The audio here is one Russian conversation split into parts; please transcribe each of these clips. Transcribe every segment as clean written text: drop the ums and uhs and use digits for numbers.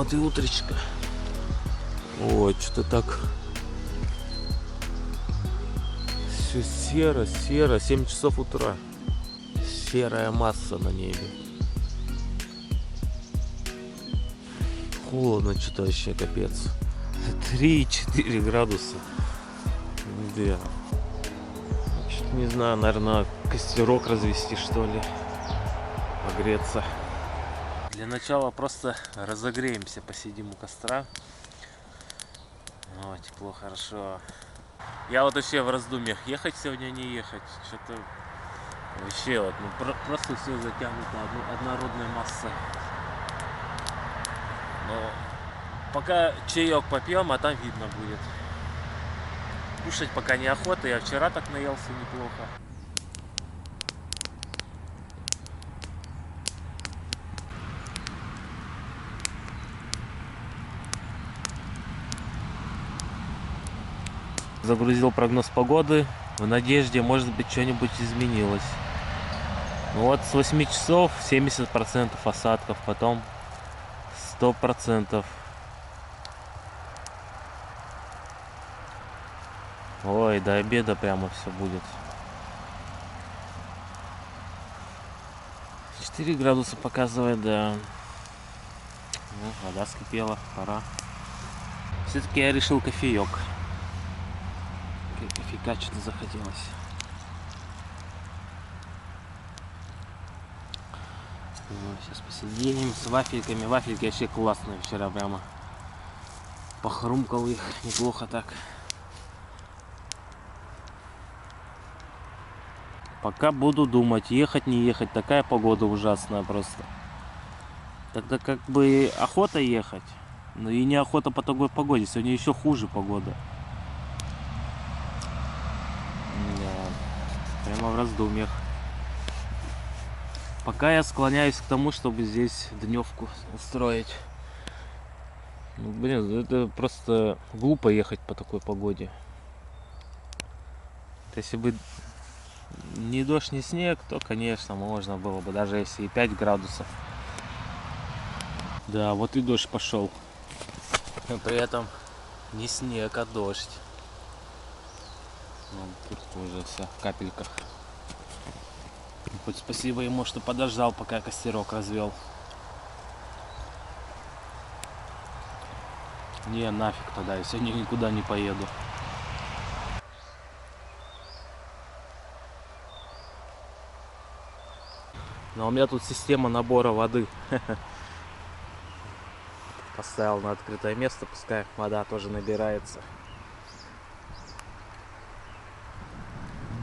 Вот и утречко. Ой, что-то так все серо, серо. 7 часов утра. Серая масса на небе. Холодно что-то вообще, капец. 3-4 градуса. Да. Что-то не знаю, наверное, костерок развести, что ли. Погреться. Для начала просто разогреемся, посидим у костра. О, тепло, хорошо. Я вот вообще в раздумьях, ехать сегодня, не ехать. Что-то вообще вот, ну, просто все затянуто однородной массой. Но пока чаек попьем, а там видно будет. Кушать пока неохота, я вчера так наелся неплохо. Загрузил прогноз погоды в надежде, может быть, что-нибудь изменилось. Ну вот с 8 часов 70% осадков, потом 100%. Ой, до обеда прямо все будет. 4 градуса показывает, да. Ну, вода вскипела, пора. Все-таки я решил кофеек. Кофейка что-то захотелось. Ну, сейчас посидим с вафельками. Вафельки вообще классные. Вчера прямо похрумкал их неплохо так. Пока буду думать, ехать, не ехать. Такая погода ужасная просто. Тогда как бы охота ехать, но и неохота по такой погоде. Сегодня еще хуже погода. Да, прямо в раздумьях. Пока я склоняюсь к тому, чтобы здесь дневку устроить. Ну, блин, это просто глупо ехать по такой погоде. Если бы ни дождь, ни снег, то, конечно, можно было бы, даже если и 5 градусов. Да, вот и дождь пошел. Но при этом не снег, а дождь. Ну, тут уже вся в капельках. Хоть спасибо ему, что подождал, пока костерок развел. Не, нафиг тогда, я сегодня никуда не поеду. Но у меня тут система набора воды. Поставил на открытое место, пускай вода тоже набирается.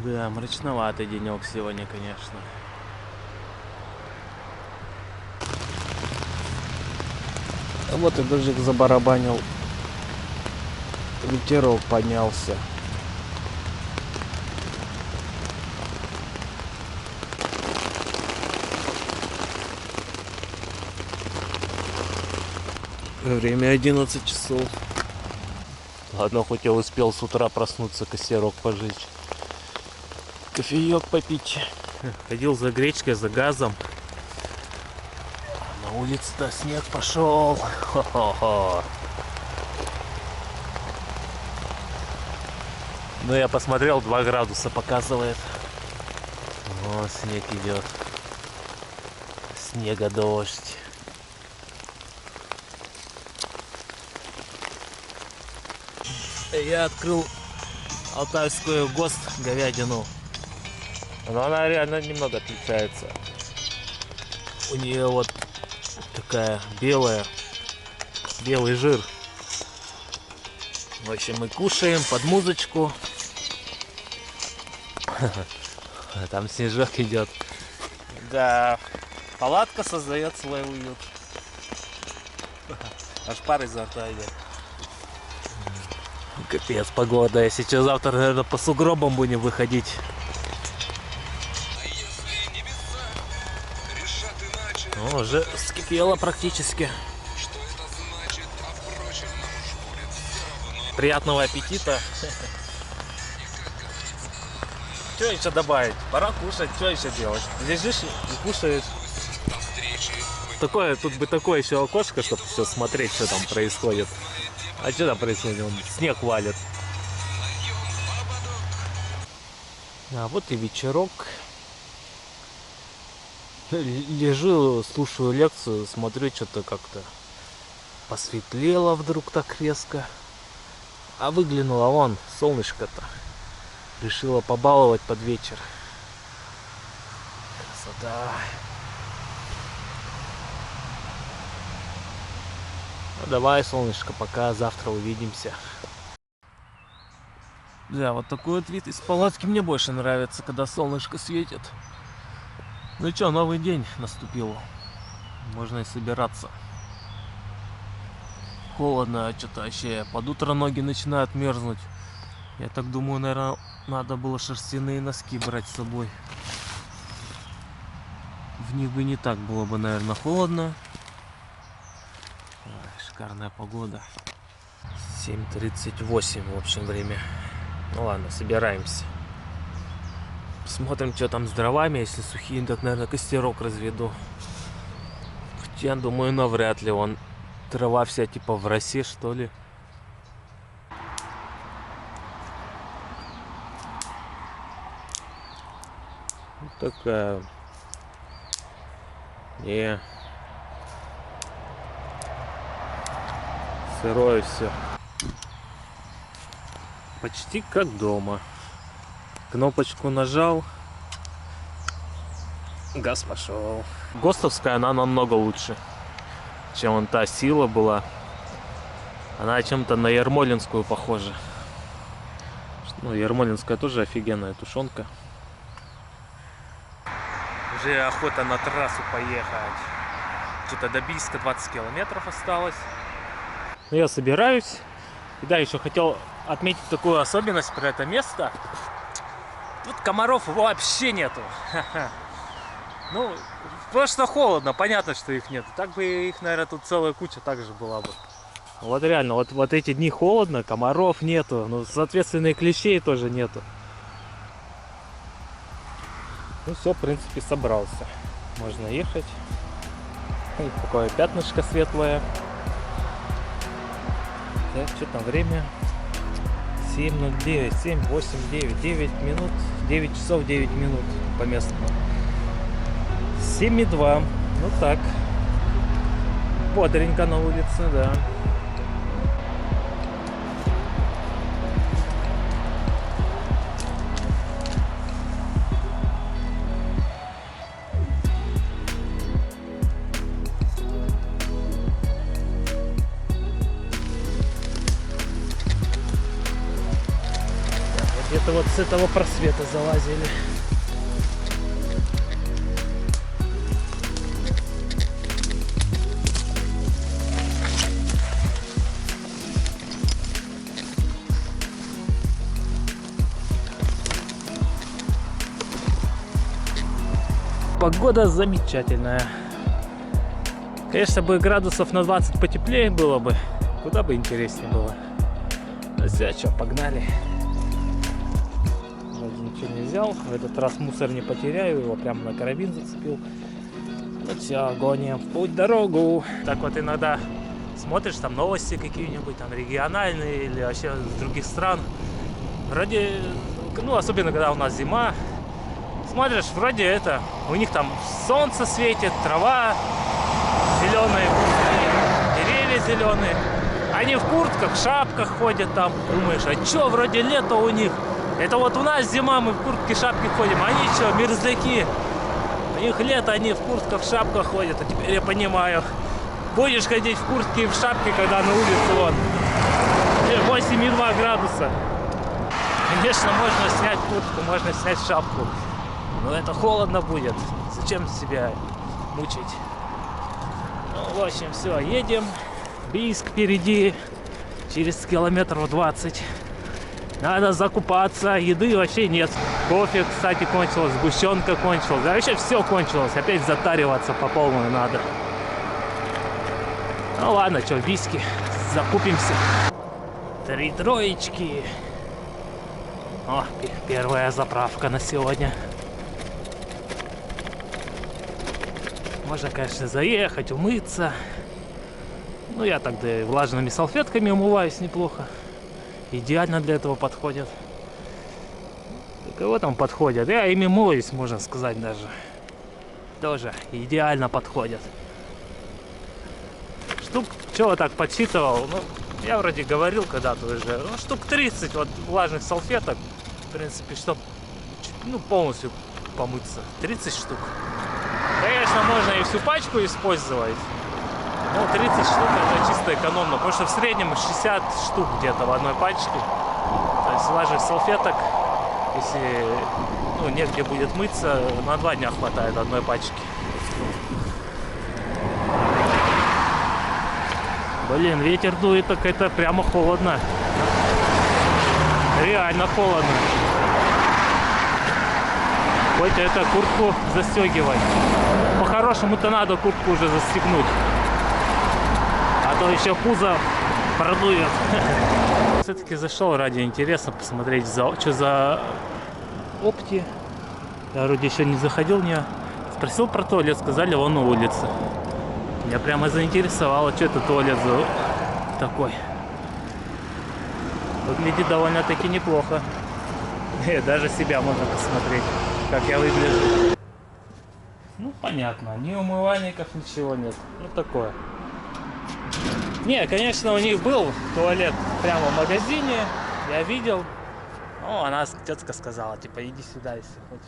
Да, мрачноватый денек сегодня, конечно. А вот и дождик забарабанил. Ветерок поднялся. Время 11 часов. Ладно, хоть я успел с утра проснуться, костерок пожечь. Кофеек попить. Ходил за гречкой, за газом. На улице-то снег пошел. Хо-хо-хо. Ну, я посмотрел, 2 градуса показывает. О, снег идет. Снега-дождь. Я открыл алтайскую ГОСТ говядину. Но она реально немного отличается. У нее вот такая белая, белый жир. В общем, мы кушаем под музычку. Там снежок идет. Да, палатка создает свой уют. Аж пар изо рта идет. Капец, погода. Я сейчас завтра, наверное, по сугробам будем выходить. О, уже вскипело практически. Приятного аппетита. Что еще добавить? Пора кушать, что еще делать? Лежишь и кушаешь. такое, тут бы такое еще окошко, чтобы все смотреть, что там происходит. А что там происходит? Вон, снег валит. А вот и вечерок. Лежу, слушаю лекцию, смотрю, что-то как-то посветлело вдруг так резко. А выглянула вон, солнышко-то. Решила побаловать под вечер. Красота. Ну давай, солнышко, пока, завтра увидимся. Да, вот такой вот вид из палатки мне больше нравится, когда солнышко светит. Ну чё, новый день наступил. Можно и собираться. Холодно, что-то вообще. Под утро ноги начинают мерзнуть. Я так думаю, наверное, надо было шерстяные носки брать с собой. В них бы не так было бы, наверное, холодно. Ой, шикарная погода. 7:38 в общем время. Ну ладно, собираемся. Смотрим, что там с дровами. Если сухие, так, наверное, костерок разведу. Хотя, думаю, навряд ли. Он трава вся типа в росе, что ли. Вот такая. Не. Сырое все. Почти как дома. Кнопочку нажал. Газ пошел. ГОСТовская, она намного лучше, чем вон та сила была. Она чем-то на Ермолинскую похожа. Ну, Ермолинская тоже офигенная тушенка. Уже охота на трассу поехать. Что-то до Бийска 20 километров осталось. Но я собираюсь. И да, еще хотел отметить такую особенность про это место. Тут комаров вообще нету. Ну, просто холодно, понятно, что их нет. Так бы их, наверное, тут целая куча также была бы. Вот реально, вот эти дни холодно, комаров нету. Ну, соответственно, и клещей тоже нету. Ну все, в принципе, собрался. Можно ехать. Такое пятнышко светлое. Так, что там время? 7:09, 7, 8, 9, 9 минут, 9 часов 9 минут по местному. 7:02, ну так, бодренько на улице, да. Где-то вот с этого просвета залазили. Погода замечательная. Конечно бы градусов на 20 потеплее было бы, куда бы интереснее было. Ну все, что, погнали. Ничего не взял, в этот раз мусор не потеряю, его прямо на карабин зацепил. Ну все, гоним в путь, дорогу. Так вот иногда смотришь там новости какие-нибудь, там региональные или вообще с других стран. Вроде, ну особенно когда у нас зима, смотришь, вроде это, у них там солнце светит, трава зеленая, деревья зеленые. Они в куртках, в шапках ходят там. Думаешь, а чё, вроде лето у них. Это вот у нас зима, мы в куртке, шапке ходим. Они что, мерзляки? У них лето, они в куртках, в шапках ходят. А теперь я понимаю. Будешь ходить в куртке и в шапке, когда на улице вон 8,2 градуса. Конечно, можно снять куртку, можно снять шапку. Но это холодно будет. Зачем себя мучить? Ну, в общем, все, едем. Бийск впереди. Через километров 20. Надо закупаться. Еды вообще нет. Кофе, кстати, кончилось. Сгущенка кончилась. Да вообще все кончилось. Опять затариваться по полной надо. Ну ладно, что, в Бийске закупимся. 3 троечки. О, первая заправка на сегодня. Можно, конечно, заехать, умыться. Ну, я тогда и влажными салфетками умываюсь неплохо. Идеально для этого подходят. Для кого там подходят? Я ими моюсь, можно сказать даже. Тоже идеально подходят. Штук, чего так подсчитывал? Ну, я вроде говорил когда-то уже. Ну, штук 30 вот влажных салфеток. В принципе, чтобы полностью помыться. 30 штук. Конечно, можно и всю пачку использовать. Но 30 штук это чисто экономно. Потому что в среднем 60 штук где-то в одной пачке. То есть влажных салфеток, если негде будет мыться, на 2 дня хватает одной пачки. Блин, ветер дует, так это прямо холодно. Реально холодно. Хоть это куртку застегивать. По-хорошему-то надо куртку уже застегнуть. А то еще пузо продует. Все-таки зашел ради интереса посмотреть, что за опти. Я вроде еще не заходил, не спросил про туалет, сказали, он на улице. Меня прямо заинтересовало, что это туалет за такой. Выглядит довольно-таки неплохо. Даже себя можно посмотреть, как я выгляжу. Ну, понятно, ни умывальников, ничего нет. Ну, такое. Не, конечно, у них был туалет прямо в магазине. Я видел. Ну, она, тетка сказала, типа, иди сюда, если хочешь.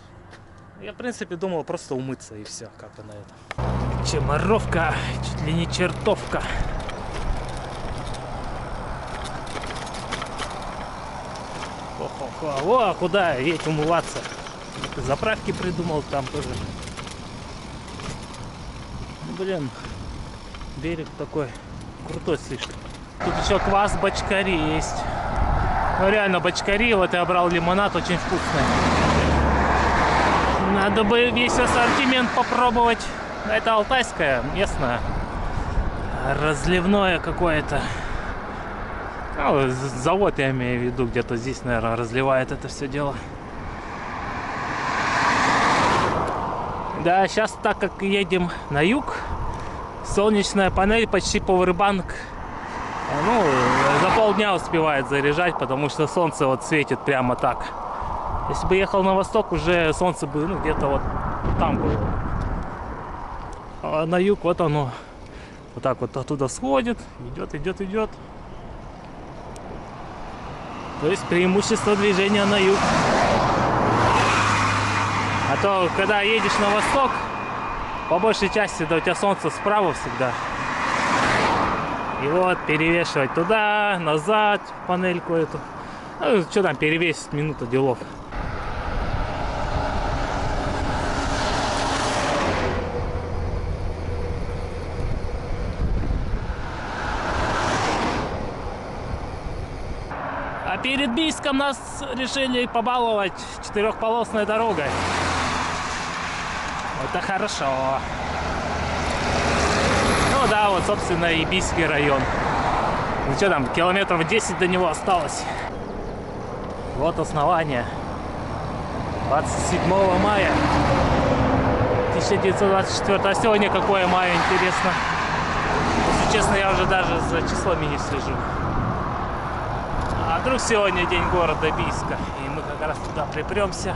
Я, в принципе, думал просто умыться и все, как она это. Чеморовка, чуть ли не чертовка. О, куда едь умываться? Заправки придумал там тоже. Блин, берег такой крутой слишком. Тут еще квас бочкари есть. Ну реально бочкари, вот я брал лимонад, очень вкусный. Надо бы весь ассортимент попробовать. Это алтайское, местное. Разливное какое-то. Ну, завод, я имею в виду, где-то здесь, наверное, разливает это все дело. Да, сейчас, так как едем на юг, солнечная панель почти powerbank. Ну, за полдня успевает заряжать, потому что солнце вот светит прямо так. Если бы ехал на восток, уже солнце бы, где-то вот там было. А на юг вот оно вот так вот оттуда сходит, идет. То есть преимущество движения на юг. А то, когда едешь на восток, по большей части, да, у тебя солнце справа всегда. И вот перевешивать туда, назад, панельку эту. Ну, что там перевесить, минута делов. А перед Бийском нас решили побаловать 4-полосной дорогой. Это хорошо. Ну да, вот, собственно, и Бийский район. Ну что там, километров 10 до него осталось. Вот основание. 27 мая 1924. А сегодня какое мая, интересно. Если честно, я уже даже за числами не слежу. А вдруг сегодня день города Бийска, и мы как раз туда припремся.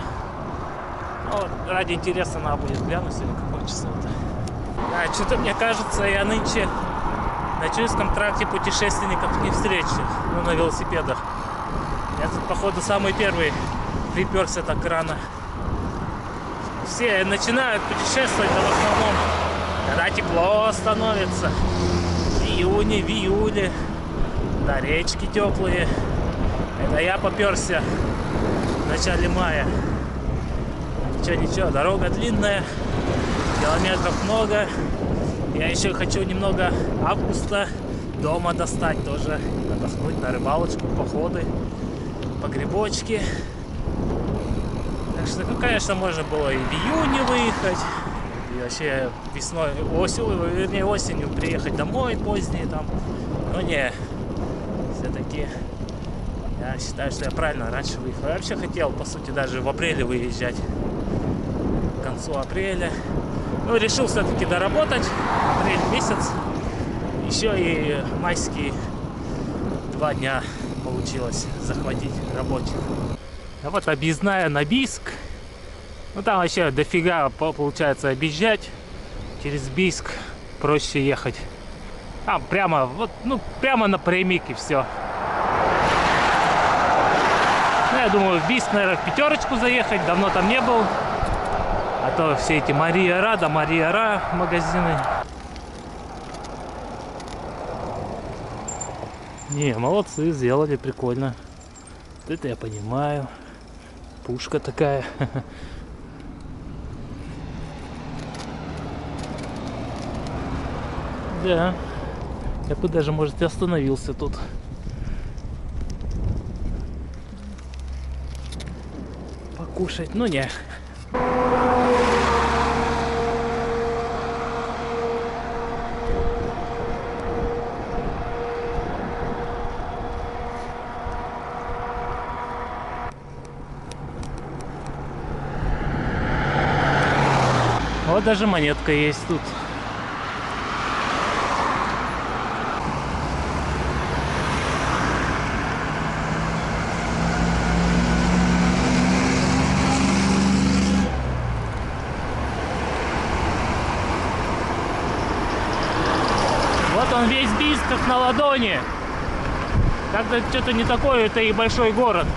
Ну, вот, ради интереса надо будет глянуть, или какое число-то. А что-то мне кажется, я нынче на Чуйском тракте путешественников не встречу, ну, на велосипедах. Я тут, походу, самый первый приперся так рано. Все начинают путешествовать, но в основном, когда тепло становится. В июне, в июле. Да, речки теплые. Это я поперся в начале мая. Ничего, дорога длинная, километров много. Я еще хочу немного августа дома достать тоже, отдохнуть на рыбалочку, походы, по грибочки. Так что, ну, конечно, можно было и в июне выехать, и вообще весной, осенью приехать домой позднее там. Но не, все-таки я считаю, что я правильно раньше выехал. Я вообще хотел, по сути, даже в апреле выезжать. К концу апреля. Ну, решил все-таки доработать. Апрель месяц. Еще и майские 2 дня получилось захватить рабочих. А вот объездная на Бийск. Ну там вообще дофига получается объезжать. Через Бийск проще ехать. Там прямо, вот, ну, прямо напрямик и все. Ну, я думаю, в Бийск, наверное, в пятерочку заехать. Давно там не был. А то все эти Мария-Ра, да Мария-Ра магазины. Не, молодцы, сделали прикольно. Вот это я понимаю. Пушка такая. Да. Я бы даже, может, и остановился тут. Покушать, ну не. Вот даже монетка есть тут. Вот он весь Бийск как на ладони. Как-то что-то не такое, это и большой город.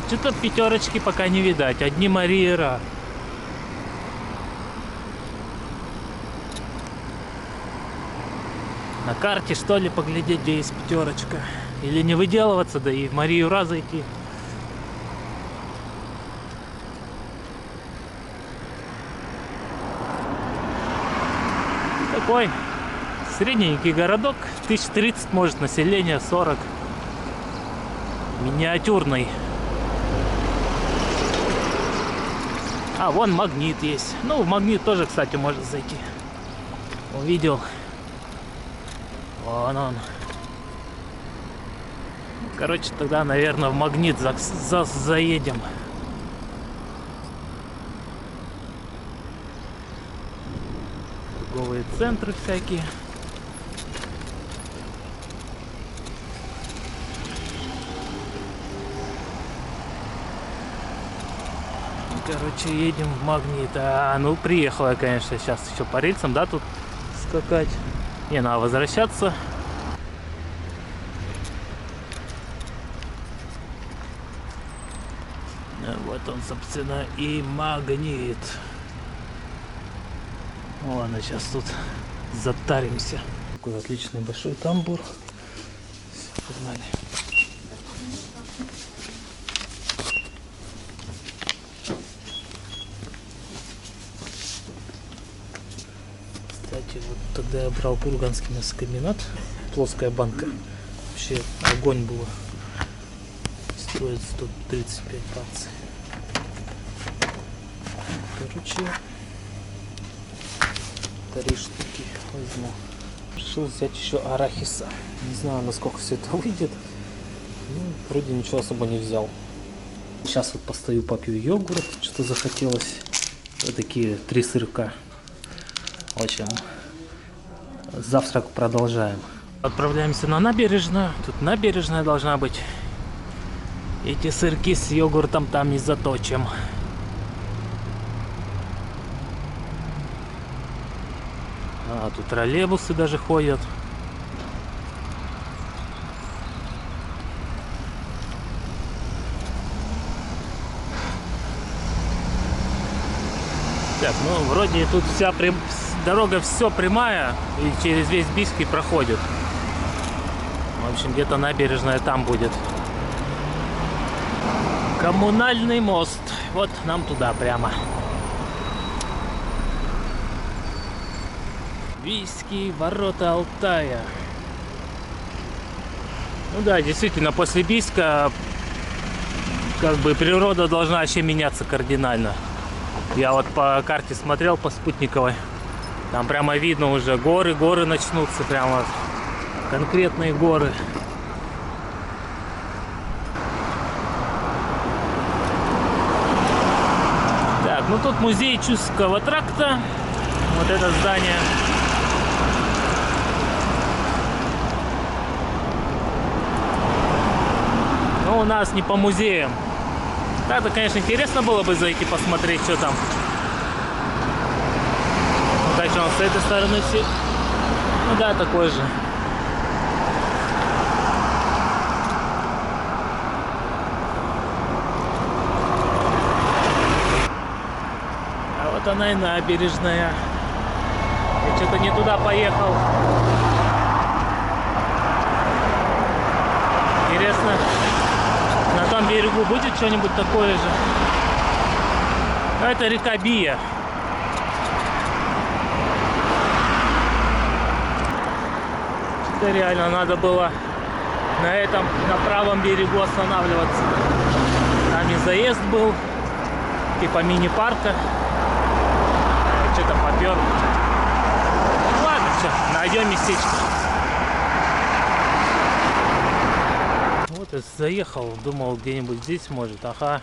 Что-то пятерочки пока не видать, одни Мария-Ра. На карте что ли поглядеть, где есть пятерочка. Или не выделываться, да и в Марию-Ра зайти. Такой средненький городок, 1030 может, население 40. Миниатюрный. А, вон Магнит есть. Ну, в Магнит тоже, кстати, может зайти. Увидел. Вон он. Короче, тогда, наверное, в Магнит заедем. Торговые центры всякие. Короче, едем в Магнит. Ну, приехала я, конечно, сейчас еще по рельсам, да, тут скакать. Не, надо возвращаться. Вот он, собственно, и Магнит. Ладно, сейчас тут затаримся. Такой отличный большой тамбур. Все, погнали. Кстати, вот тогда я брал Курганский мясокомбинат, плоская банка. Вообще огонь было. Стоит 135 баксов. Короче, 3 штуки возьму. Решил взять еще арахиса. Не знаю, насколько все это выйдет. Ну, вроде ничего особо не взял. Сейчас вот постою, попью йогурт. Что захотелось. Вот такие 3 сырка. В общем, завтрак продолжаем. Отправляемся на набережную. Тут набережная должна быть. Эти сырки с йогуртом там и заточим. А, тут троллейбусы даже ходят. Так, ну вроде тут вся дорога все прямая и через весь Бийск и проходит. В общем, где-то набережная там будет. Коммунальный мост. Вот нам туда прямо. Бийские ворота Алтая. Ну да, действительно, после Бийска как бы природа должна вообще меняться кардинально. Я вот по карте смотрел, по спутниковой. Там прямо видно уже горы начнутся, прямо конкретные горы. Так, ну тут музей Чуйского тракта. Вот это здание. Но у нас не по музеям. Так-то, конечно, интересно было бы зайти посмотреть, что там. Ну, так что он с этой стороны все. Ну да, такой же. А вот она и набережная. Я что-то не туда поехал. Интересно, на том берегу будет что-нибудь такое же? Это река Бия. Что-то реально надо было на этом, на правом берегу останавливаться. Там и заезд был, типа мини-парка. Что-то попер. Ладно, все, найдем местечко. Вот и заехал, думал где-нибудь здесь может. Ага.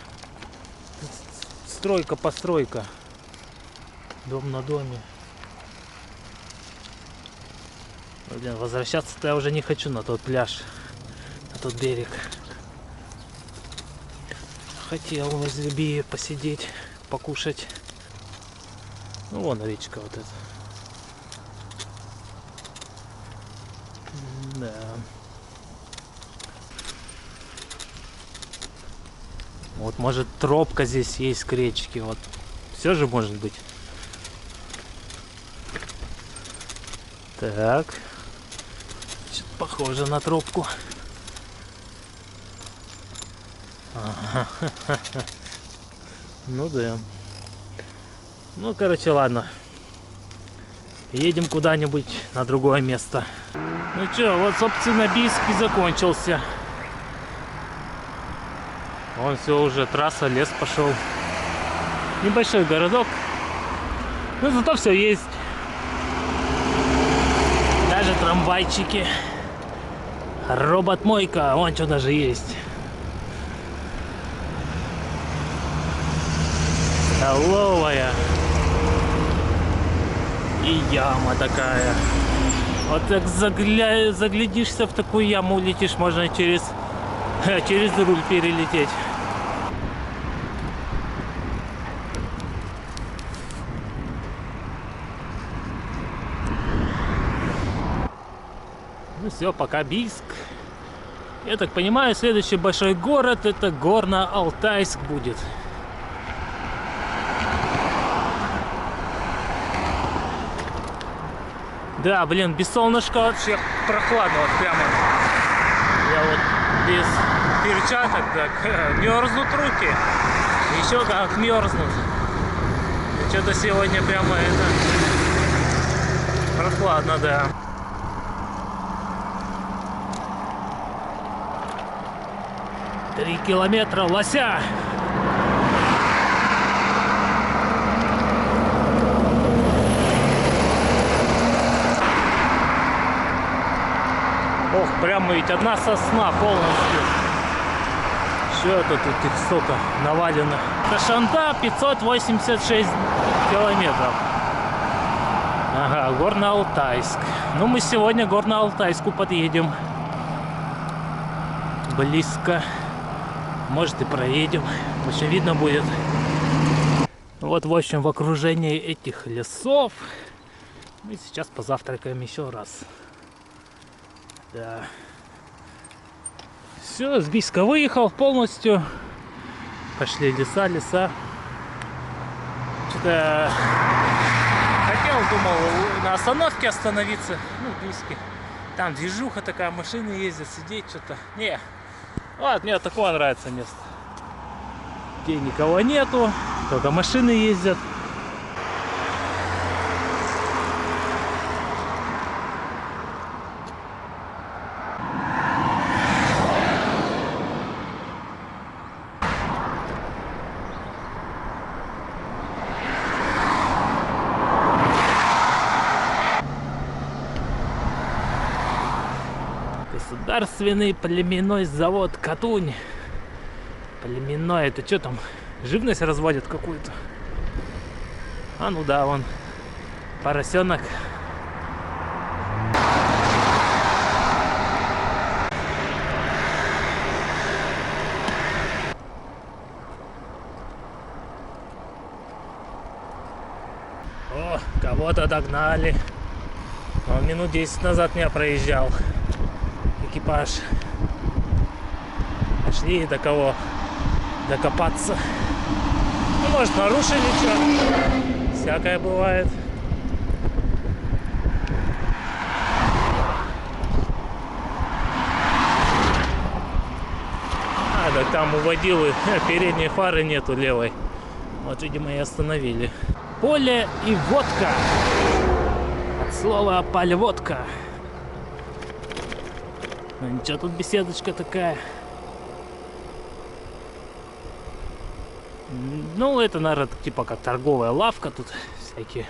Стройка, постройка. Дом на доме. Блин, возвращаться-то я уже не хочу на тот пляж, на тот берег. Хотел возле Бии посидеть, покушать. Ну вон речка вот эта. Да. Вот может тропка здесь есть к речке. Вот. Все же может быть. Так. Что-то похоже на тропку. Ага. Ну да. Ну, короче, ладно. Едем куда-нибудь на другое место. Ну что, вот, собственно, Бийск и закончился. Вон все уже, трасса, лес пошел. Небольшой городок. Но зато все есть. Даже трамвайчики. Робот-мойка. Вон что даже есть. Столовая. И яма такая. Вот так заглядишься в такую яму, летишь, можно через руль перелететь. Ну все, пока Бийск. Я так понимаю, следующий большой город это Горно-Алтайск будет. Да, блин, без солнышка вообще прохладно, вот прямо. Я вот без перчаток так мерзнут руки. Еще как мерзнут. Что-то сегодня прямо это прохладно, да. Три километра лося. Ох, прямо ведь одна сосна полностью. Что это тут их столько навалено? Кашанта 586 километров. Ага, Горно-Алтайск. Ну, мы сегодня к Горно-Алтайску подъедем. Близко. Может и проедем. В общем, видно будет. Вот, в общем, в окружении этих лесов мы сейчас позавтракаем еще раз. Да. Все, с Бийска выехал полностью. Пошли леса. Что-то хотел, думал, на остановке остановиться. Ну, в Бийске. Там движуха такая, машины ездят, сидеть что-то. Не. Вот, мне такое нравится место. Где никого нету, только машины ездят. Государственный племенной завод Катунь. Племенной, это что там? Живность разводят какую-то. А ну да, вон поросенок. О, кого-то догнали. Он минут 10 назад меня проезжал. Экипаж. Нашли до кого докопаться. Ну, может, нарушили что. Всякое бывает. А, так там у водилы передней фары нету левой. Вот, видимо, и остановили. Поле и водка. От слова «польводка». Ну ничего, тут беседочка такая. Ну, это, наверное, типа как торговая лавка. Тут всякие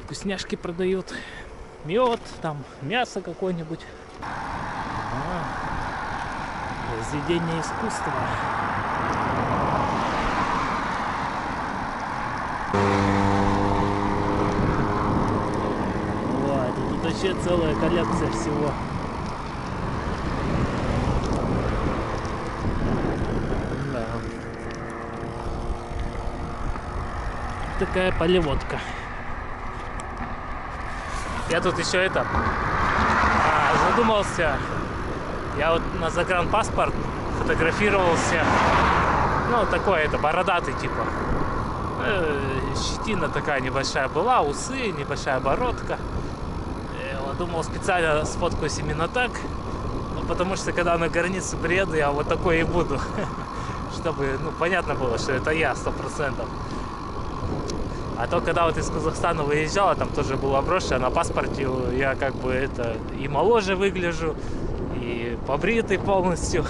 вкусняшки продают. Мед, там мясо какое-нибудь. Произведение искусства. Вот, тут вообще целая коллекция всего. Да. Такая полеводка. Я тут еще задумался. Я вот на загранпаспорт фотографировался. Ну, такой бородатый типа. Щетина такая небольшая была, усы, небольшая бородка. Я думал, специально сфоткаюсь именно так. Ну, потому что когда на границе приеду, я вот такой и буду. Чтобы, понятно было, что это я 100%. А то, когда вот из Казахстана выезжала, там тоже было брошено, на паспорте я как бы и моложе выгляжу, и побритый полностью.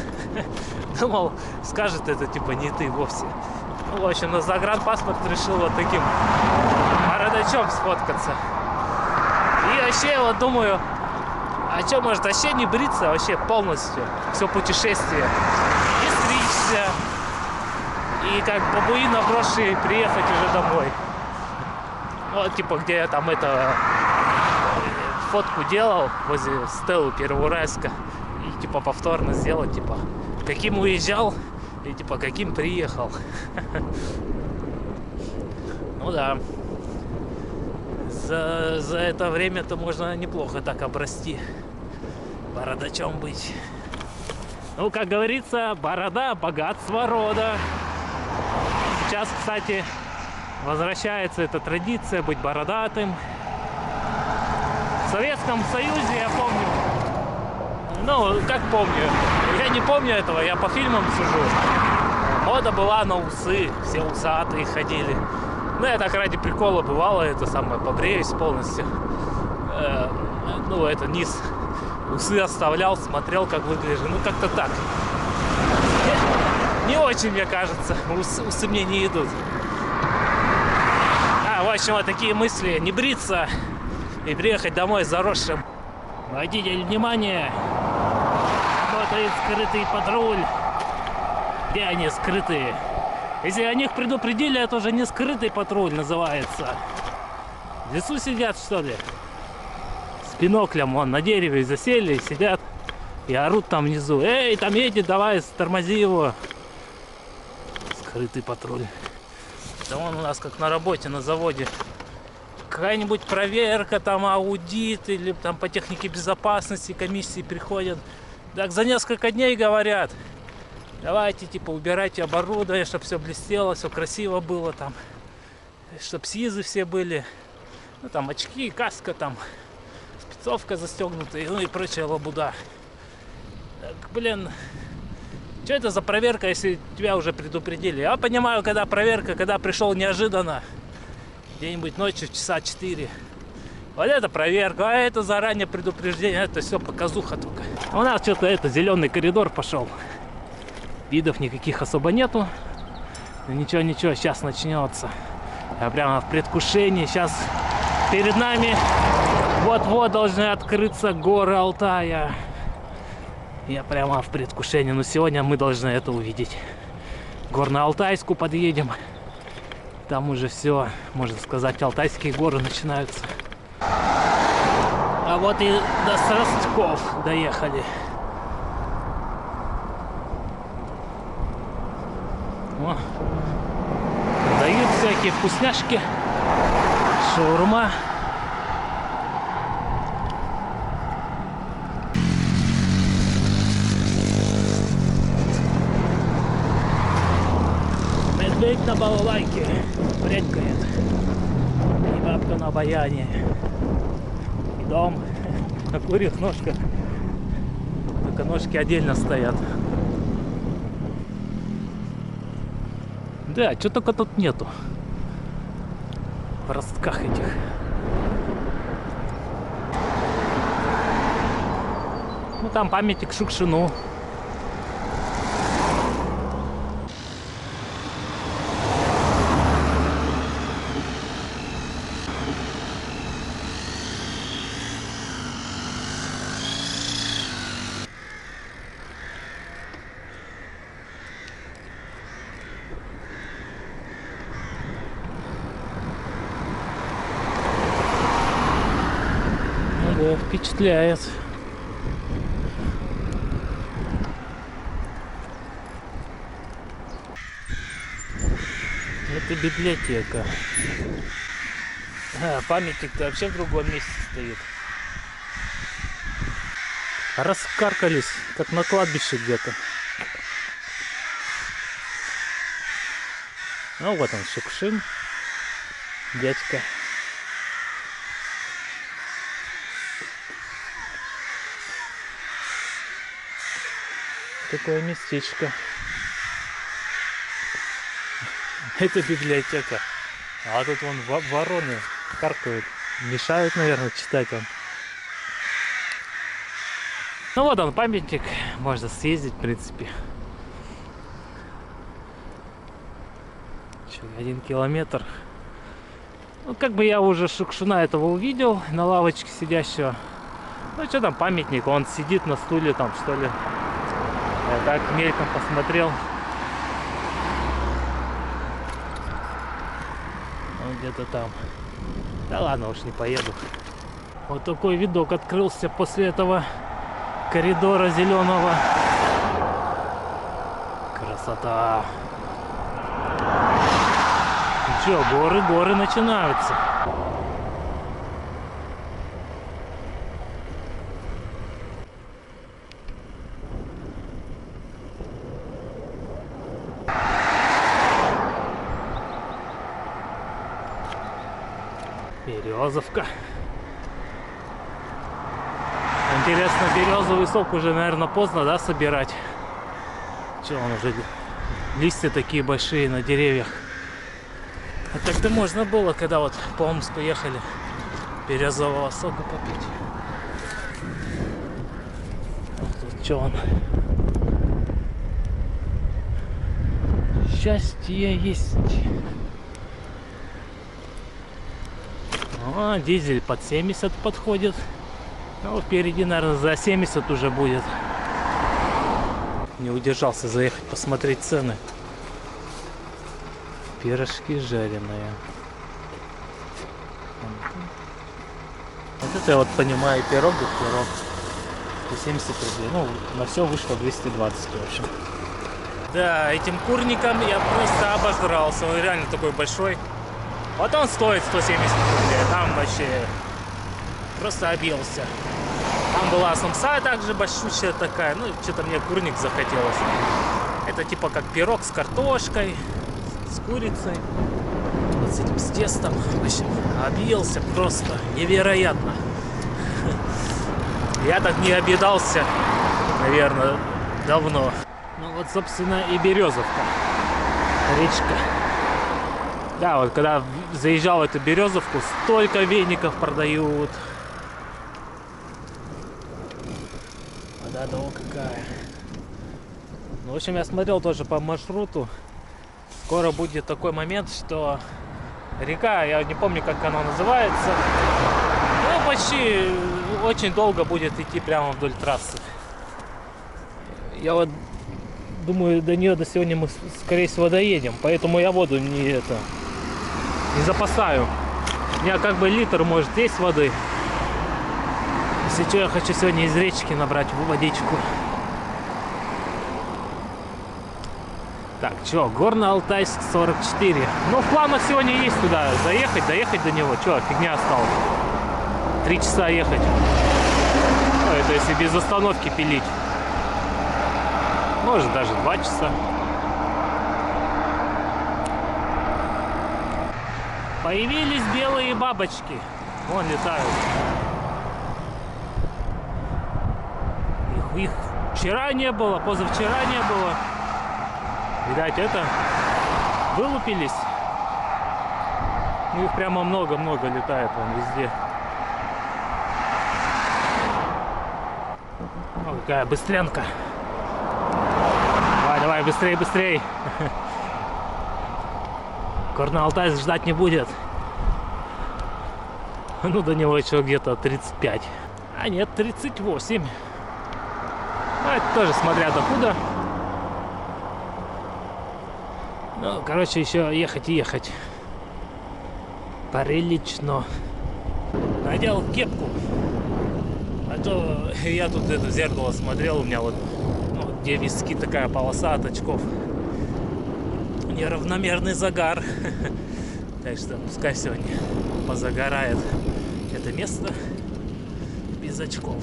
Думал, скажет это типа не ты вовсе. Ну, в общем, на загранпаспорт решил вот таким бородачом сфоткаться. И вообще вот думаю, а что, может вообще не бриться вообще полностью все путешествие и стричься, и как бабуин обросший приехать уже домой. Вот типа где я там фотку делал возле Стеллы Первоуральска, и типа повторно сделать, типа каким уезжал и типа каким приехал. Ну да, за это время-то можно неплохо так обрасти, бородачом быть. Ну, как говорится, борода — богатство рода. Сейчас, кстати, возвращается эта традиция быть бородатым. В Советском Союзе, я помню, как помню, я не помню этого, я по фильмам сужу. Мода была на усы, все усатые ходили. Ну, я так ради прикола бывало, побреюсь полностью. Низ усы оставлял, смотрел, как выгляжу. Ну, как-то так. Не очень, мне кажется, усы мне не идут. В общем, вот такие мысли. Не бриться и приехать домой заросшим. Водитель, внимание! Работает скрытый патруль. Где они скрытые? Если о них предупредили, это уже не скрытый патруль называется. В лесу сидят, что ли? С биноклем вон на дереве засели, сидят и орут там внизу. Эй, там едет, давай, тормози его. Скрытый патруль. Да он у нас как на работе, на заводе. Какая-нибудь проверка, там аудит, или там по технике безопасности комиссии приходят. Так за несколько дней говорят: давайте, типа, убирайте оборудование, чтобы все блестело, все красиво было там. Чтобы СИЗы все были. Ну, там очки, каска, там спецовка застегнутая, ну и прочая лабуда. Так, блин, что это за проверка, если тебя уже предупредили? Я понимаю, когда проверка, когда пришел неожиданно, где-нибудь ночью, часа 4. Вот это проверка, а это заранее предупреждение, это все показуха только. У нас что-то зеленый коридор пошел. Видов никаких особо нету. Ничего, сейчас начнется. Я прямо в предвкушении. Сейчас перед нами вот-вот должны открыться горы Алтая. Я прямо в предвкушении. Но сегодня мы должны это увидеть. Горно-Алтайску подъедем. Там уже все, можно сказать, алтайские горы начинаются. А вот и до Состков доехали. О, дают всякие вкусняшки, шаурма. Медведь на балалайке брякает, и бабка на баяне, и дом на курьих ножках, только ножки отдельно стоят. Да, что только тут нету в ростках этих. Ну там памятник Шукшину. Да, впечатляет. Это библиотека. А, памятник-то вообще в другом месте стоит. Раскаркались, как на кладбище где-то. Ну вот он, Шукшин, дядька. Такое местечко. Это библиотека. А тут вон вороны каркают. Мешают, наверное, читать вам. Ну вот он, памятник. Можно съездить, в принципе. 1 километр. Ну, как бы я уже Шукшина этого увидел на лавочке сидящего. Ну, что там памятник? Он сидит на стуле там, что ли. Я так мельком посмотрел. Он где-то там. Да ладно, уж не поеду. Вот такой видок открылся после этого коридора зеленого. Красота. Ну что, горы начинаются. Березовка. Интересно, березовый сок уже, наверное, поздно, да, собирать? Че, он уже листья такие большие на деревьях. А так-то можно было, когда вот по Омску ехали, березового сока попить. А тут что он? Счастье есть. О, дизель под 70 подходит. Ну, впереди, наверное, за 70 уже будет. Не удержался заехать посмотреть цены. Пирожки жареные. Вот это я вот понимаю, пирог и пирог. 170 рублей. Ну, на все вышло 220, в общем. Да, этим курником я просто обожрался. Он реально такой большой. Вот он стоит 170 рублей. Там вообще просто объелся. Там была самса также большущая такая. Ну, что-то мне курник захотелось. Это типа как пирог с картошкой, с курицей. Вот с этим, с тестом. В общем, объелся просто невероятно. Я так не объедался, наверное, давно. Ну вот, собственно, и Березовка. Речка. Да, вот когда заезжал в эту Березовку, столько веников продают. Вода какая. Ну, в общем, я смотрел тоже по маршруту. Скоро будет такой момент, что река, я не помню, как она называется, ну, почти очень долго будет идти прямо вдоль трассы. Я вот думаю, до нее до сегодня мы скорее всего доедем, поэтому я воду не запасаю. У меня как бы литр может есть воды. Если что, я хочу сегодня из речки набрать водичку. Так, что, Горно-Алтайск 44. Ну, в планах сегодня есть туда заехать, доехать до него. Что, фигня осталась. 3 часа ехать. Ну, это если без остановки пилить. Может, даже 2 часа. Появились белые бабочки. Вон летают. Их вчера не было, позавчера не было. Видать, это вылупились. Ну, их прямо много-много летает вон везде. О, какая быстренка. Давай, давай, быстрее, быстрее. Горно-Алтайск ждать не будет. Ну, до него еще где-то 35. А нет, 38. Ну, это тоже смотря докуда. Ну, короче, еще ехать и ехать. Прилично. Надел кепку. А то я тут это в зеркало смотрел, у меня вот, ну, где виски такая полоса от очков. Неравномерный загар. Так что пускай сегодня позагорает это место без очков.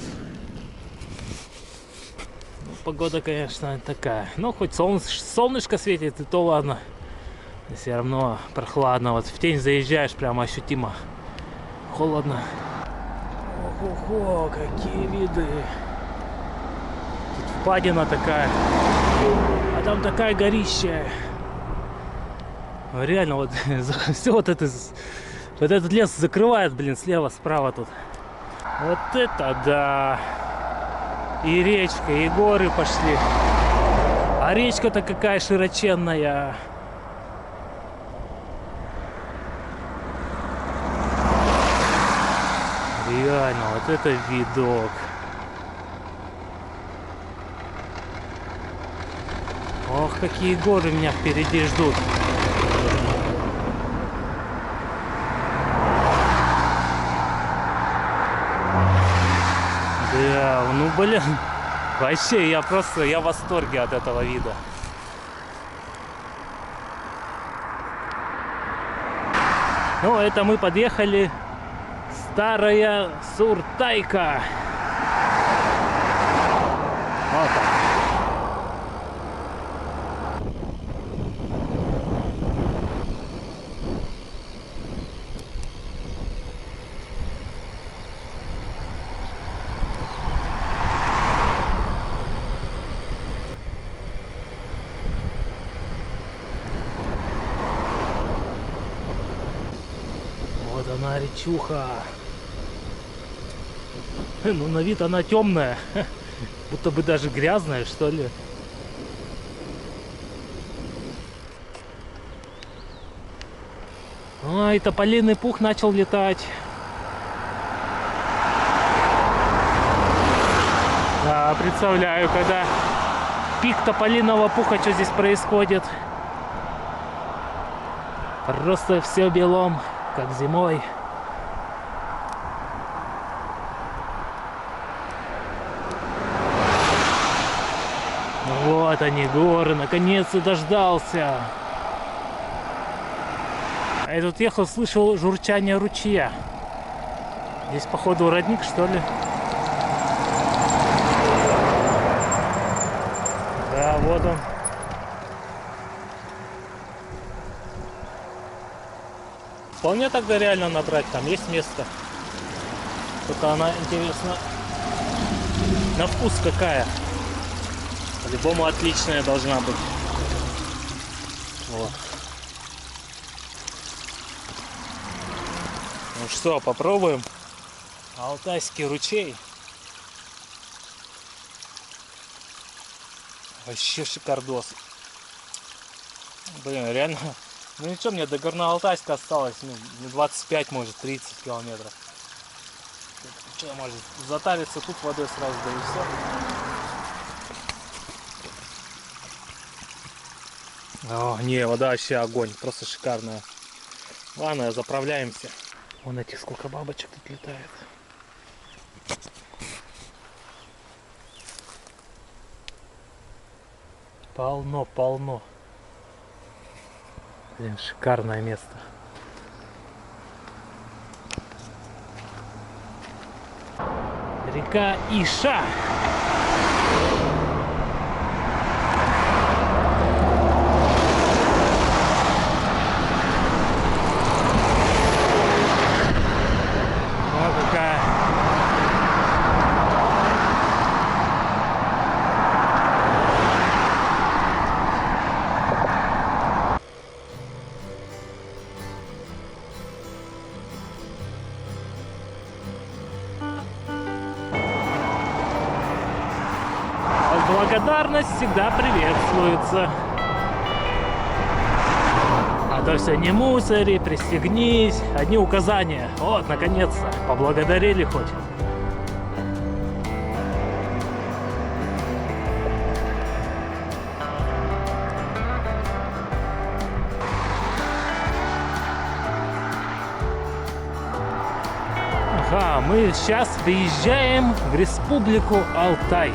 Ну, погода, конечно, такая. Ну, хоть солнышко светит, и то ладно. Все равно прохладно. Вот в тень заезжаешь, прямо ощутимо холодно. Ого, какие виды. Тут впадина такая. А там такая горища. Реально, вот все вот этот лес закрывает, блин, слева, справа тут. Вот это да. И речка, и горы пошли. А речка-то какая широченная. Реально, вот это видок. Ох, какие горы меня впереди ждут. Да, ну блин, вообще я в восторге от этого вида. Ну, это мы подъехали. Старая Суртайка. Вот так. Вот она, речуха. Ну, на вид она темная. Будто бы даже грязная, что ли. Ой, тополиный пух начал летать. Да, представляю, когда пик тополиного пуха, что здесь происходит. Просто все белом, как зимой. Вот они, горы, наконец-то дождался. А я тут ехал, слышал журчание ручья. Здесь, походу, родник, что ли? Да, вот он. Вполне тогда реально набрать, там есть место. Только она, интересно, на вкус какая. По-любому отличная должна быть. Вот. Ну что, попробуем. Алтайский ручей. Вообще шикардос. Блин, реально. Ну ничего, мне до Горно-Алтайска осталось, ну, 25, может, 30 километров. Что, может затариться тут водой сразу, да и все. О, не, вода вообще огонь, просто шикарная. Ладно, заправляемся. Вон этих сколько бабочек тут летает. Полно, полно. Блин, шикарное место. Река Иша. О, какая. Благодарность всегда приветствуется. А то все не мусори, пристегнись. Одни указания. Вот, наконец-то, поблагодарили хоть. Ага, мы сейчас выезжаем в Республику Алтай.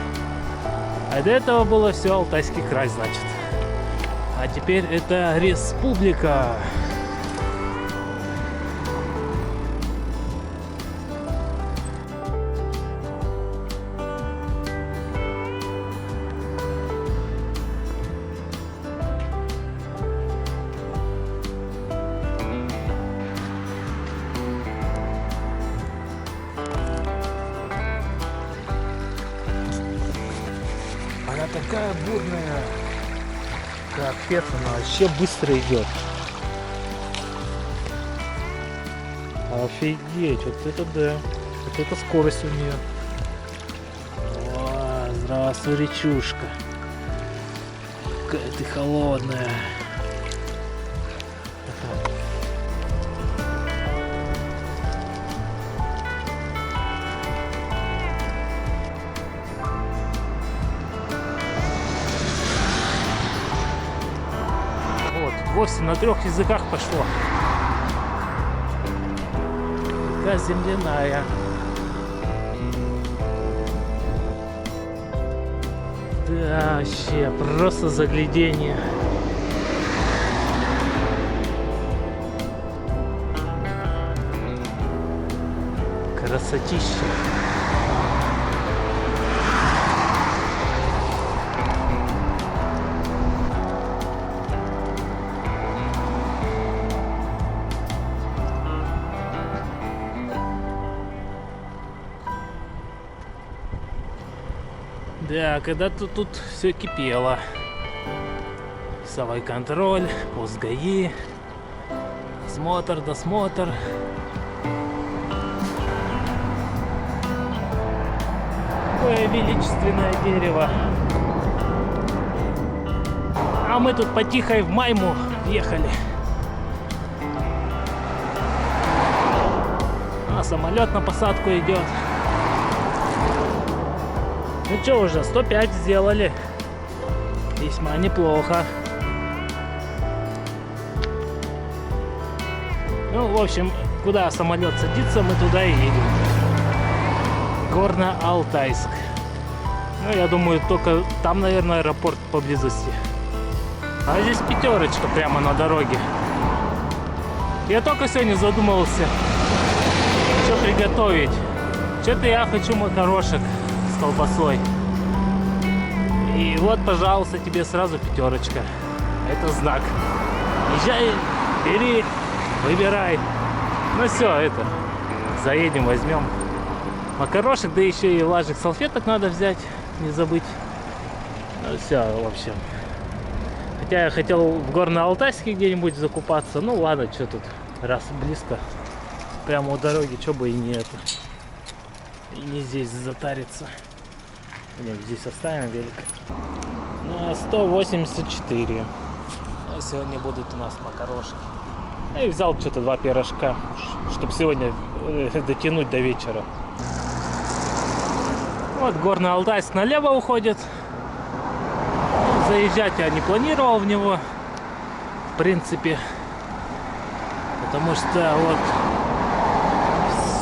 А до этого было все Алтайский край, значит. А теперь это республика. Она такая бурная. Капец, она вообще быстро идет. Офигеть, вот это да. Вот это скорость у нее. О, здравствуй, речушка. Какая ты холодная. Вовсе на 3 языках пошло. Река земляная. Да, вообще, просто заглядение. Красотища. Да, когда-то тут все кипело. Весовой контроль, пост ГАИ, осмотр, досмотр. Какое величественное дерево. А мы тут по-тихой в Майму ехали. А самолет на посадку идет. Ну что, уже 105 сделали. Весьма неплохо. Ну, в общем, куда самолет садится, мы туда и едем. Горно-Алтайск. Ну, я думаю, только там, наверное, аэропорт поблизости. А здесь пятерочка прямо на дороге. Я только сегодня задумывался, что приготовить. Что-то я хочу макарошек с колбасой. И вот, пожалуйста, тебе сразу пятерочка. Это знак. Езжай, бери, выбирай. Ну все, это, заедем, возьмем макарошек, да еще и влажных салфеток надо взять, не забыть. Ну все, в общем. Хотя я хотел в Горно-Алтайске где-нибудь закупаться. Ну ладно, что тут, раз близко, прямо у дороги, что бы и не это. И не здесь затариться. Нет, здесь оставим велик. На 184. А сегодня будут у нас макарошки. Я взял что-то 2 пирожка, чтобы сегодня дотянуть до вечера. Вот Горно-Алтайск налево уходит. Заезжать я не планировал в него. в принципе. Потому что вот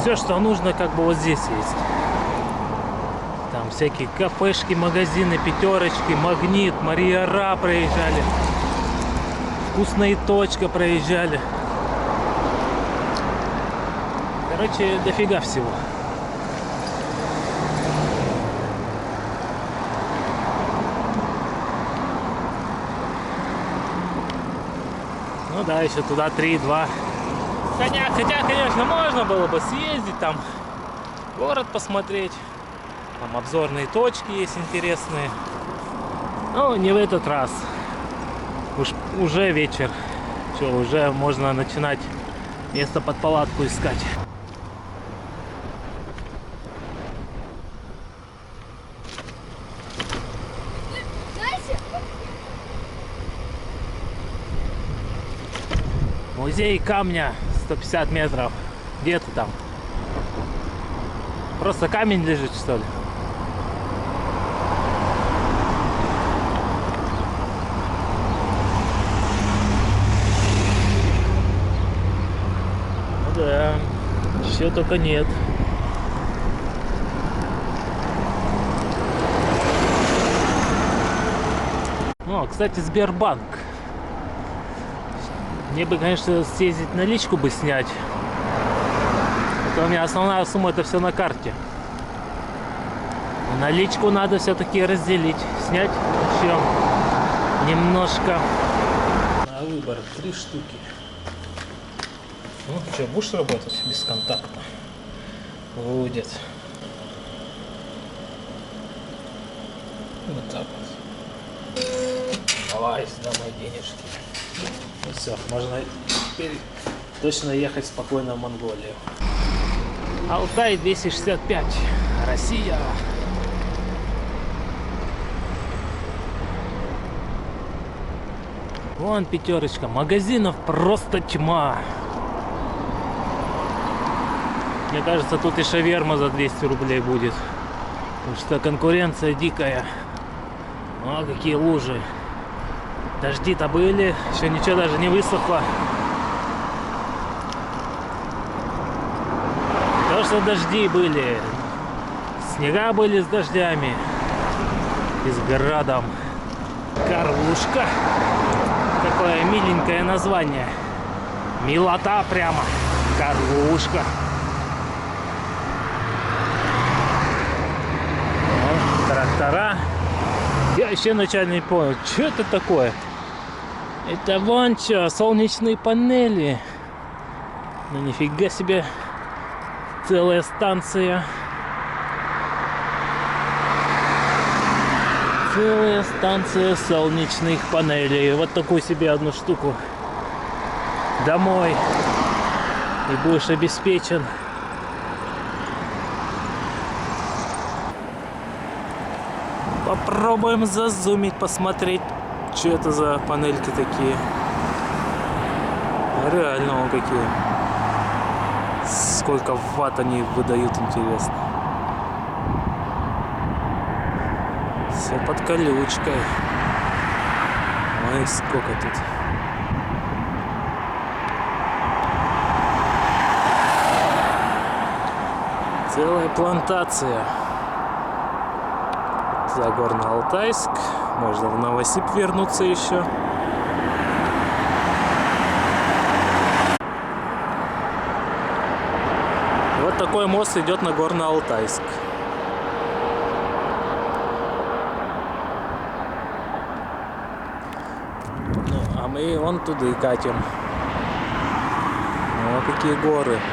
все, что нужно, как бы вот здесь есть. Там всякие кафешки, магазины, пятерочки, Магнит, Мария Ра проезжали. Вкусная точка проезжали. Короче, дофига всего. Ну да, еще туда 3-2. Хотя, конечно, можно было бы съездить там, город посмотреть. Там обзорные точки есть интересные. Но не в этот раз. Уже вечер. Что, уже можно начинать место под палатку искать. Музей камня 150 метров. Где ты там? Просто камень лежит, что ли? Ну да, все только нет. О, кстати, Сбербанк. Мне бы, конечно, съездить наличку бы снять. Это у меня основная сумма, это все на карте. Наличку надо все-таки разделить. Снять еще немножко. На выбор 3 штуки. Ну что, будешь работать бесконтактно? Будет. Вот так вот. Давай, сюда мои денежки. Ну все, можно теперь точно ехать спокойно в Монголию. Алтай 265. Россия. Вон пятерочка. Магазинов просто тьма. Мне кажется, тут и шаверма за 200 рублей будет. Потому что конкуренция дикая. О, какие лужи. Дожди-то были, еще ничего даже не высохло. То, что дожди были, снега были с дождями и с градом. Карлушка. Какое миленькое название. Милота прямо. Карлушка. Вот, трактора. Я еще вначале не понял, что это такое. Это вон что, солнечные панели. Ну нифига себе. Целая станция. Целая станция солнечных панелей. Вот такую себе одну штуку домой. И будешь обеспечен. Попробуем зазумить, посмотреть, что это за панельки такие. Реально, вон какие. Сколько ватт они выдают, интересно. Все под колючкой. Ой, сколько тут. Целая плантация. За Горно-Алтайск. Можно в Новосиб вернуться еще. Вот такой мост идет на Горно-Алтайск. Ну, а мы вон туда и катим. О, какие горы. —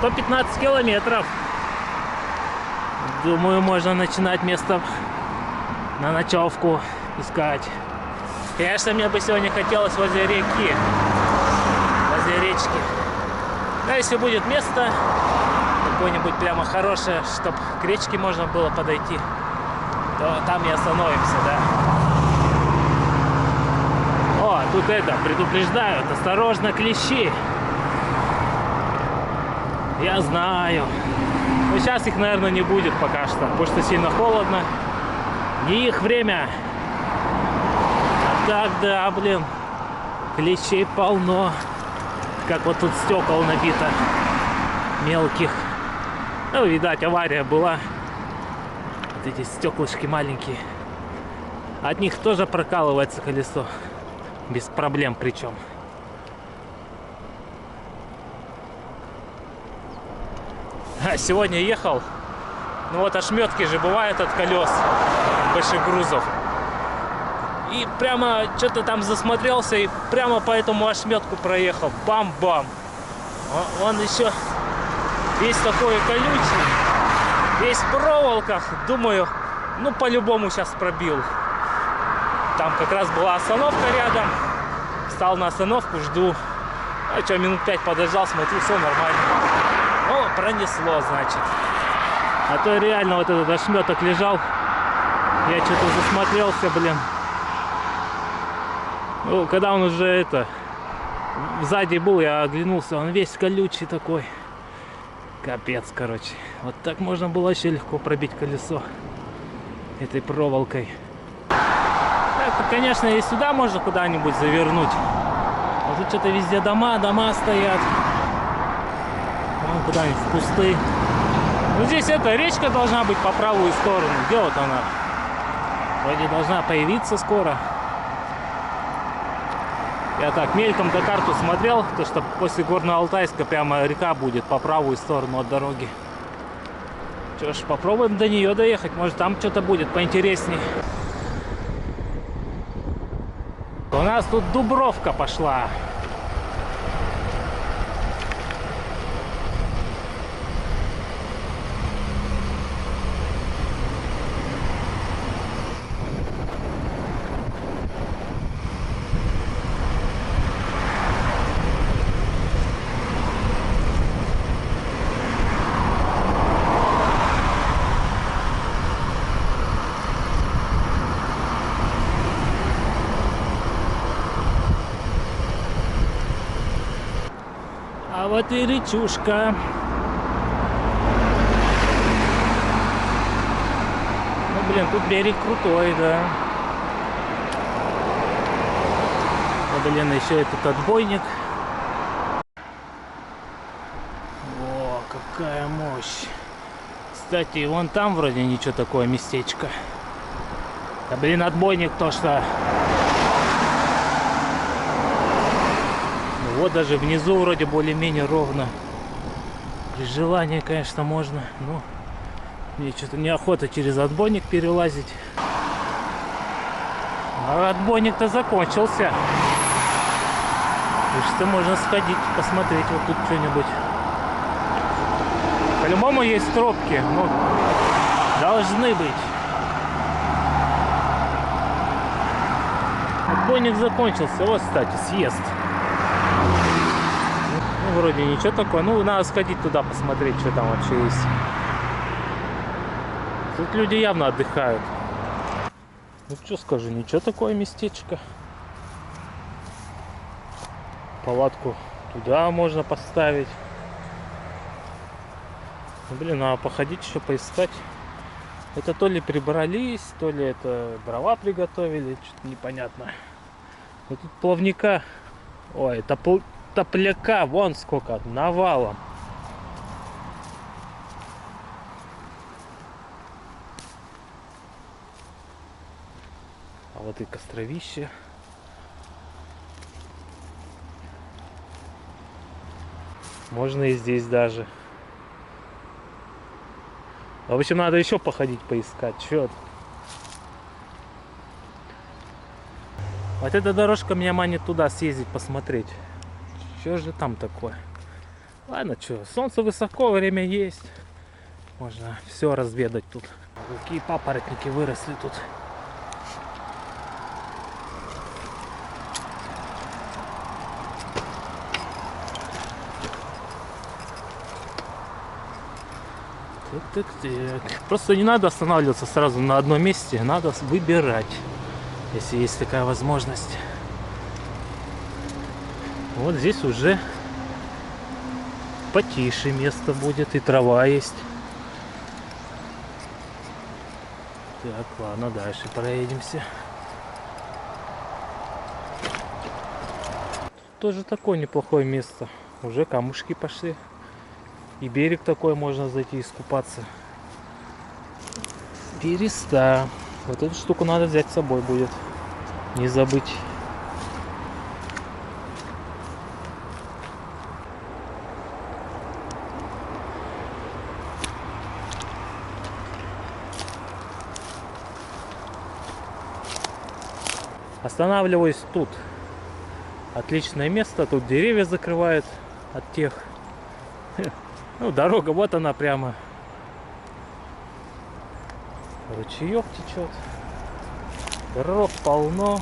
115 километров. Думаю, можно начинать место на ночевку искать. Конечно, мне бы сегодня хотелось возле реки, возле речки. Но если будет место какое-нибудь прямо хорошее, чтобы к речке можно было подойти, то там и остановимся, да. О, тут это, предупреждают, осторожно, клещи. Я знаю. Но сейчас их, наверное, не будет пока что, потому что сильно холодно. Не их время. А так, да, блин. Клещей полно. Как вот тут стекол набито. Мелких. Ну, видать, авария была. Вот эти стеклышки маленькие. От них тоже прокалывается колесо. Без проблем причем. А сегодня ехал. Ну вот ошметки же бывают от колес больших грузов. И прямо что-то там засмотрелся и прямо по этому ошметку проехал. Бам-бам. Он еще весь такой колючий. Весь в проволоках. Думаю, ну по-любому сейчас пробил. Там как раз была остановка рядом. Встал на остановку, жду. А что, минут 5 подождал, смотрю, все нормально. Ну, пронесло, значит. А то реально вот этот ошметок лежал. Я что-то засмотрелся, блин. Ну, когда он уже сзади был, я оглянулся, он весь колючий такой. Капец, короче. Вот так можно было вообще легко пробить колесо этой проволокой. Так, конечно, и сюда можно куда-нибудь завернуть. А тут что-то везде дома стоят. Вон куда-нибудь в кусты. Ну, здесь речка должна быть по правую сторону. Где вот она? Вроде должна появиться скоро. Я так мельком-то карту смотрел, то что после Горно-Алтайска прямо река будет по правую сторону от дороги. Что ж, попробуем до нее доехать, может там что-то будет поинтересней. У нас тут Дубровка пошла. А вот и речушка. Ну, блин, тут берег крутой, да. Ну, блин, еще этот отбойник. О, какая мощь. Кстати, вон там вроде ничего такое местечко. Да, блин, отбойник то, что... Вот даже внизу вроде более-менее ровно. При желании, конечно, можно. Но мне что-то неохота через отбойник перелазить. А отбойник-то закончился. И что можно сходить, посмотреть вот тут что-нибудь. По-любому есть тропки. Ну, должны быть. Отбойник закончился. Вот, кстати, съезд. Ну, вроде ничего такого. Ну, надо сходить туда, посмотреть, что там вообще есть. Тут люди явно отдыхают. Ну, что скажу, ничего такое местечко. Палатку туда можно поставить. Ну, блин, надо походить еще, поискать. Это то ли прибрались, то ли это дрова приготовили, что-то непонятно. Вот тут плавника. Ой, топляка вон сколько, навалом. А вот и костровище. Можно и здесь даже. В общем, надо еще походить, поискать. Чё? Вот эта дорожка меня манит туда съездить, посмотреть. Что же там такое? Ладно, что, солнце высоко, время есть. Можно все разведать тут. Какие папоротники выросли тут. Так. Просто не надо останавливаться сразу на одном месте, надо выбирать, если есть такая возможность. Вот здесь уже потише место будет, и трава есть. Так, ладно, дальше проедемся. Тоже такое неплохое место. Уже камушки пошли. И берег такой, можно зайти искупаться. Береста. Вот эту штуку надо взять с собой будет. Не забыть. Останавливаюсь тут. Отличное место. Тут деревья закрывают от тех. Ну, дорога, вот она прямо. Ручеек течет. Дорог полно.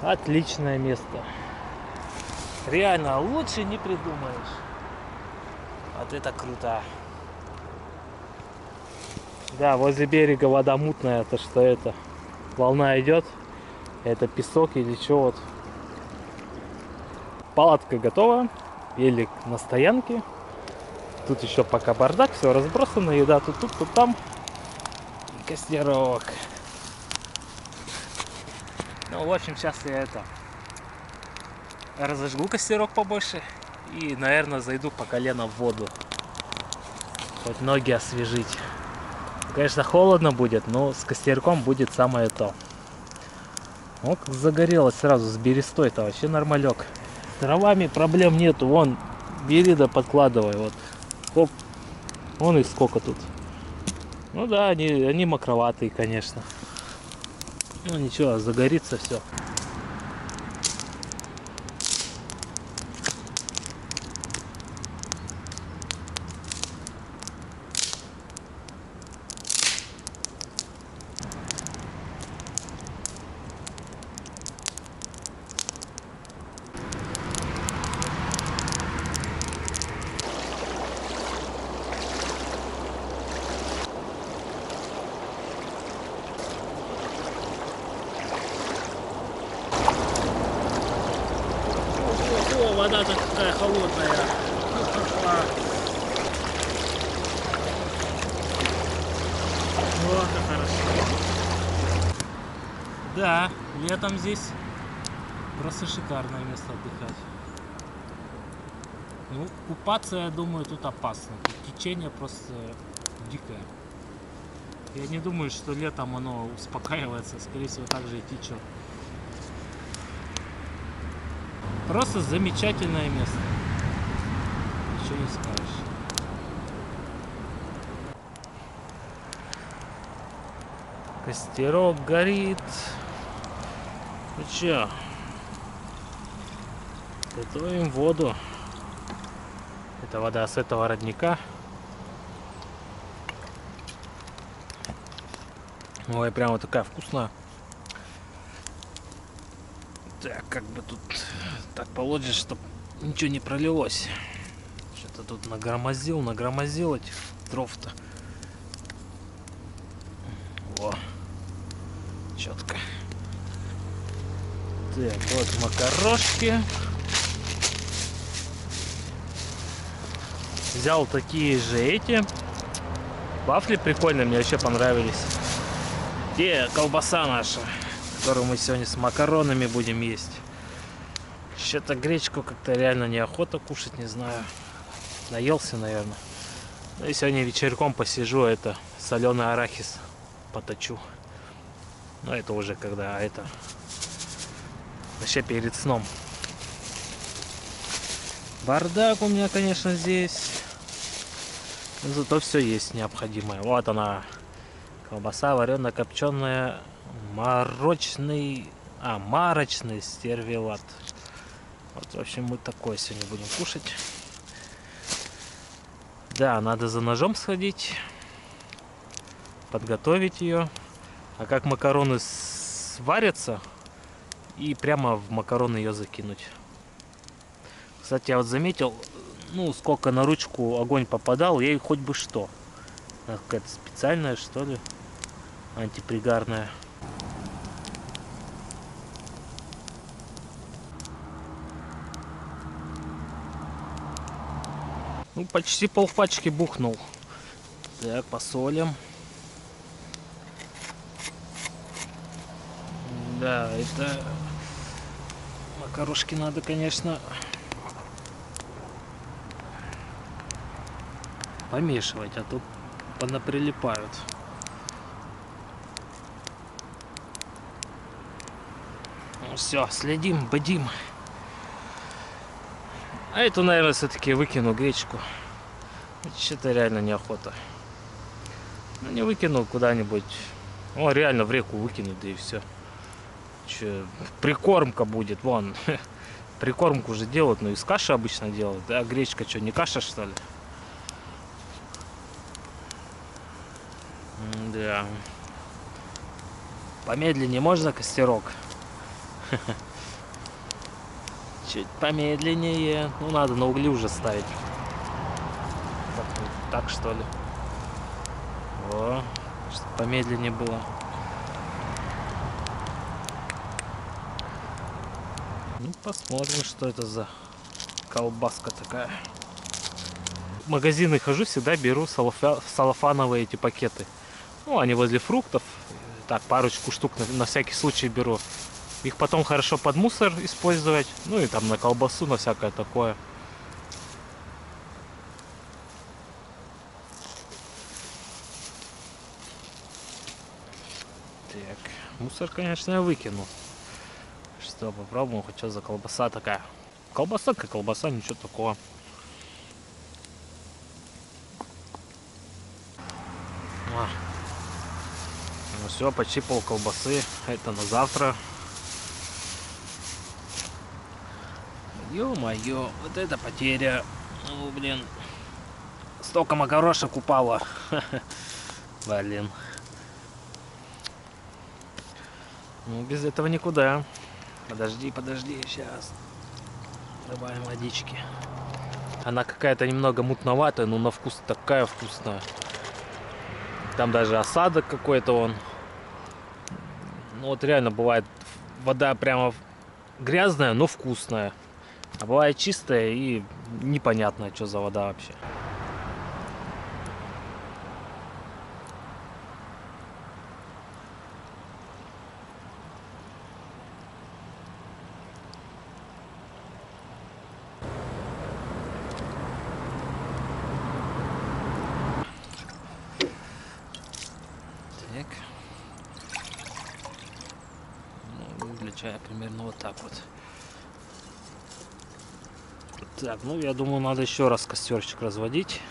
Отличное место. Реально, лучше не придумаешь. Вот это круто. Да, возле берега вода мутная. Это что это? Волна идет. Это песок или что вот. Палатка готова. Велик на стоянке. Тут еще пока бардак, все разбросано. Еда тут, тут там. И костерок. Ну, в общем, сейчас я это разожгу костерок побольше. И, наверное, зайду по колено в воду. Хоть ноги освежить. Конечно, холодно будет, но с костерком будет самое то. О, как загорелось сразу с берестой-то, вообще нормалек. С дровами проблем нету, вон, бери да подкладывай, вот. Хоп, вон их сколько тут. Ну да, они мокроватые, конечно. Ну ничего, загорится все. О, вода-то какая холодная. Вот это хорошо. Да, летом здесь просто шикарное место отдыхать. Ну, купаться, я думаю, тут опасно. Тут течение просто дикое. Я не думаю, что летом оно успокаивается. Скорее всего, так же и течет. Просто замечательное место. Ничего не скажешь. Костерок горит. Ну чё? Готовим воду. Это вода с этого родника. Ой, прямо такая вкусная. Так, как бы тут так положишь, чтобы ничего не пролилось. Что-то тут нагромозил этих дров-то. О, четко. Так, вот макарошки. Взял такие же эти. Вафли прикольные, мне вообще понравились. Где колбаса наша, которую мы сегодня с макаронами будем есть. Что-то гречку как-то реально неохота кушать, не знаю. Наелся, наверное. Ну и сегодня вечерком посижу, это соленый арахис поточу. Но это уже когда это вообще перед сном. Бардак у меня, конечно, здесь. Но зато все есть необходимое. Вот она. Колбаса вареная, копченая, марочный сервелат. Вот, в общем, мы такое сегодня будем кушать. Да, надо за ножом сходить, подготовить ее. А как макароны сварятся, и прямо в макароны ее закинуть. Кстати, я вот заметил, ну, сколько на ручку огонь попадал, ей хоть бы что. Какая-то специальная, что ли, антипригарная. Ну, почти полпачки бухнул. Так, посолим. Да, это макарошки надо, конечно, помешивать, а то понаприлипают. Ну все, следим, бдим. А эту, наверное, все-таки выкину гречку. Что-то реально неохота. Ну, не выкину куда-нибудь. О, реально в реку выкину, да и все. Че, прикормка будет, вон. Прикормку уже делают, но из каши обычно делают. А гречка что, не каша, что ли? Да. Помедленнее можно костерок? Чуть помедленнее. Ну, надо на угли уже ставить. Так что ли? О, чтобы помедленнее было. Ну, посмотрим, что это за колбаска такая. В магазины хожу, всегда беру салофановые эти пакеты. Ну, они возле фруктов. Так, парочку штук на всякий случай беру. Их потом хорошо под мусор использовать. Ну и там на колбасу, на всякое такое. Так, мусор, конечно, я выкину. Что, попробуем, хоть что за колбаса такая. Колбаса как колбаса, ничего такого. Ну все, почти пол колбасы. Это на завтра. Ё-моё, вот это потеря. Ну, блин. Столько макарошек упало. Блин. Ну, без этого никуда. Подожди, сейчас. Добавим водички. Она какая-то немного мутноватая, но на вкус такая вкусная. Там даже осадок какой-то он. Ну вот реально бывает вода прямо грязная, но вкусная. А бывает чистая и непонятно, что за вода вообще. Так. Ну, для чая примерно вот так вот. Так, ну я думаю, надо еще раз костерчик разводить.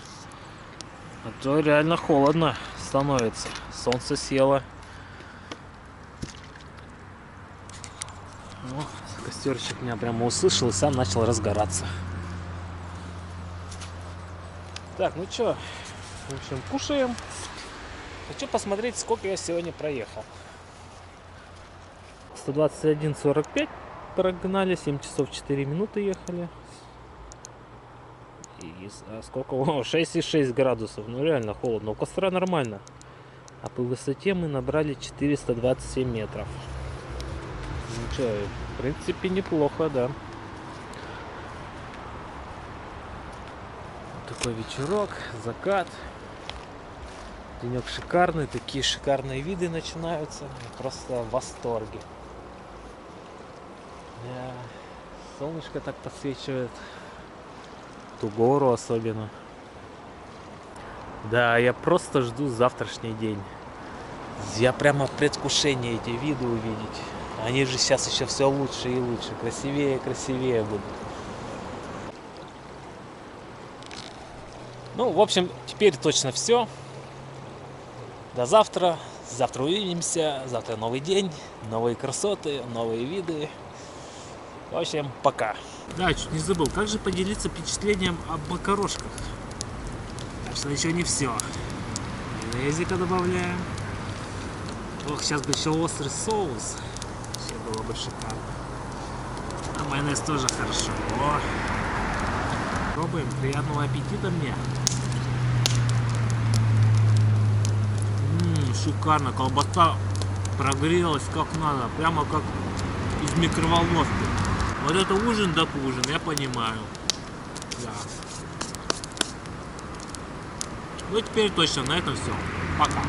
А то реально холодно становится. Солнце село. Ну, костерчик меня прямо услышал и сам начал разгораться. Так, ну что, в общем, кушаем. Хочу посмотреть, сколько я сегодня проехал. 121,45 прогнали, 7 часов 4 минуты ехали. И сколько? 6,6 градусов. Ну реально холодно. У костра нормально. А по высоте мы набрали 427 метров. Ну что, в принципе неплохо, да. Такой вечерок, закат. Денек шикарный, такие шикарные виды начинаются. Я просто в восторге. Солнышко так подсвечивает. Ту гору особенно. Да, я просто жду завтрашний день. Я прямо в предвкушении эти виды увидеть. Они же сейчас еще все лучше и лучше. Красивее и красивее будут. Ну, в общем, теперь точно все. До завтра. Завтра увидимся. Завтра новый день, новые красоты, новые виды. В общем, пока. Да, чуть не забыл. Как же поделиться впечатлением об макарошках? Так что еще не все. Майонезика добавляем. Ох, сейчас бы еще острый соус. Все было бы шикарно. А майонез тоже хорошо. О. Пробуем. Приятного аппетита мне. Шикарно. Колбаса прогрелась как надо. Прямо как из микроволновки. Вот это ужин, да ужин, я понимаю. Да. Ну и теперь точно на этом все. Пока.